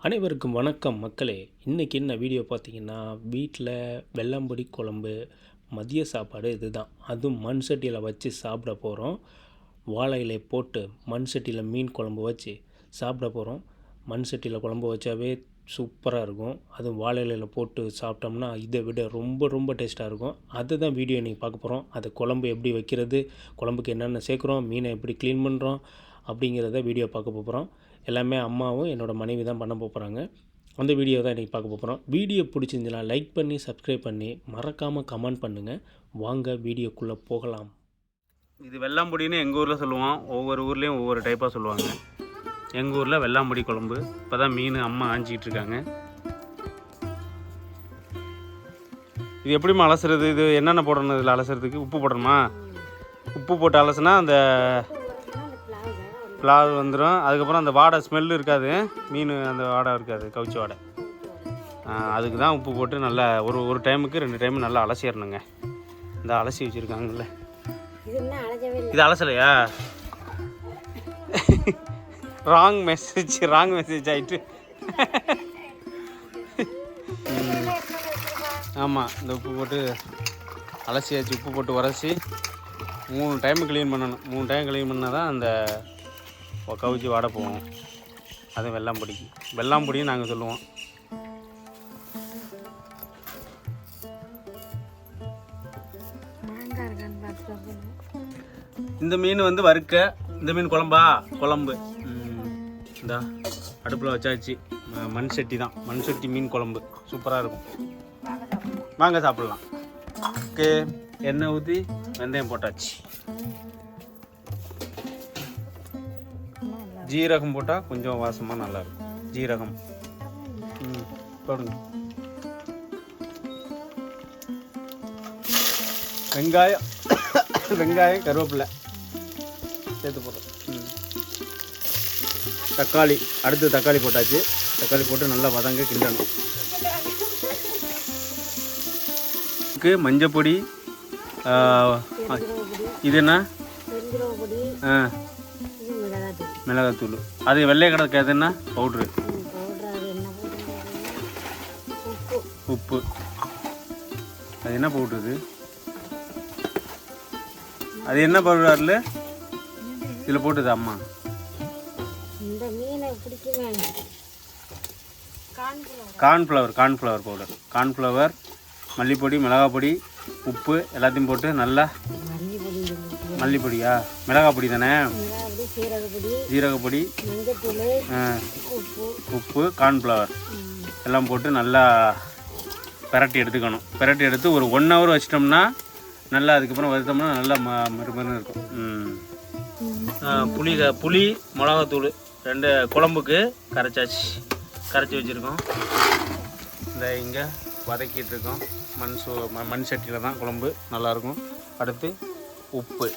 அனைவருக்கும் வணக்கம் மக்களே. இன்றைக்கி என்ன வீடியோ பார்த்தீங்கன்னா, வீட்டில் வெள்ளாம்படி குழம்பு மதிய சாப்பாடு இதுதான். அதுவும் மண் சட்டியில் வச்சு சாப்பிட போகிறோம். வாழை இலை போட்டு மண் சட்டியில் மீன் குழம்பு வச்சு சாப்பிட போகிறோம். மண் சட்டியில் குழம்பு வச்சாவே சூப்பராக இருக்கும். அதுவும் வாழை இலையில் போட்டு சாப்பிட்டோம்னா இதை விட ரொம்ப ரொம்ப டேஸ்ட்டாக இருக்கும். அதுதான் வீடியோ இன்றைக்கி பார்க்க போகிறோம். அது குழம்பு எப்படி வைக்கிறது, குழம்புக்கு என்னென்ன சேர்க்குறோம், மீனை எப்படி க்ளீன் பண்ணுறோம் அப்படிங்கிறத வீடியோ பார்க்க போகிறோம். எல்லாமே அம்மாவும் என்னோடய மனைவி தான் பண்ண போகிறாங்க. அந்த வீடியோ தான் இன்றைக்கி பார்க்க போகிறோம். வீடியோ பிடிச்சிருந்துச்சுன்னா லைக் பண்ணி சப்ஸ்கிரைப் பண்ணி மறக்காமல் கமெண்ட் பண்ணுங்கள். வாங்க வீடியோக்குள்ளே போகலாம். இது வெள்ளாம்பொடின்னு எங்கள் ஊரில் சொல்லுவோம். ஒவ்வொரு ஊர்லேயும் ஒவ்வொரு டைப்பாக சொல்லுவாங்க. எங்கள் ஊரில் வெள்ளாம்பொடி குழம்பு. இப்போ தான் மீன் அம்மா ஆஞ்சிக்கிட்டு இருக்காங்க. இது எப்படிமா அலசுறது? இது என்னென்ன போடணும் இதில் அலசுறதுக்கு? உப்பு போடணுமா? உப்பு போட்டு அலசுனா அந்த பிளாவு வந்துடும். அதுக்கப்புறம் அந்த வாடை ஸ்மெல்லு இருக்காது, மீன் அந்த வாடை இருக்காது, கவுச்சி வாடை. அதுக்கு தான் உப்பு போட்டு நல்லா ஒரு டைமுக்கு 2 டைம் நல்லா அலசிடணுங்க. இந்த அலசி வச்சுருக்காங்கல்ல, இது அலசலையா? ராங் மெசேஜ் ஆகிட்டு. ஆமாம், இந்த உப்பு போட்டு அலசியாச்சு. உப்பு போட்டு உரசி 3 டைம் க்ளீன் பண்ணணும். 3 டைம் க்ளீன் பண்ணால் தான் அந்த கவுச்சி வாடை போவோம். அது வெள்ளாம்பொடின்னு நாங்கள் சொல்லுவோம். இந்த மீன் வந்து வறுக்க, இந்த மீன் குழம்பு இந்த அடுப்பில் வச்சாச்சு. மண் சட்டி தான், மண் சட்டி மீன் குழம்பு சூப்பராக இருக்கும். வாங்க சாப்பிட்லாம். ஓகே, எண்ணெய் ஊற்றி வெந்தயம் போட்டாச்சு. ஜீரகம் போட்டால் கொஞ்சம் வாசமாக நல்லாயிருக்கும். ஜீரகம் போடுங்க. வெங்காயம் கருவேப்பிலை சேர்த்து போடுறோம். தக்காளி, அடுத்து தக்காளி போட்டாச்சு. தக்காளி போட்டு நல்லா வதங்க கிண்டணும். மஞ்சப்பொடி, இது என்ன மிளகாத்தூள். அது வெள்ளை கடை என்ன பவுட்ரு, உப்பு. அது என்ன பவுட்ரு? அது என்ன பவுடர் இதில் போட்டுது அம்மா? Cornflour powder. கார்ன்ஃப்ளவர், மல்லிப்பொடி, மிளகாப்பொடி, உப்பு எல்லாத்தையும் போட்டு நல்லா. மல்லிப்பொடியா? மிளகாப்பொடி தானே? ஜீரகப்பொடி, உப்பு, கார்ன்ஃப்ளவர் எல்லாம் போட்டு நல்லா பிரட்டி எடுத்துக்கணும். பிரட்டி எடுத்து ஒரு 1 hour வச்சிட்டோம்னா நல்லா, அதுக்கப்புறம் வறுத்தோம்னா நல்லா மறுமருன்னு இருக்கும். புளி, மிளகாத்தூள் 2 குழம்புக்கு கரைச்சி வச்சுருக்கோம். இந்த இங்கே வதக்கிட்டு இருக்கோம். மண் சட்டியில் தான் குழம்பு நல்லாயிருக்கும். அடுத்து உப்பு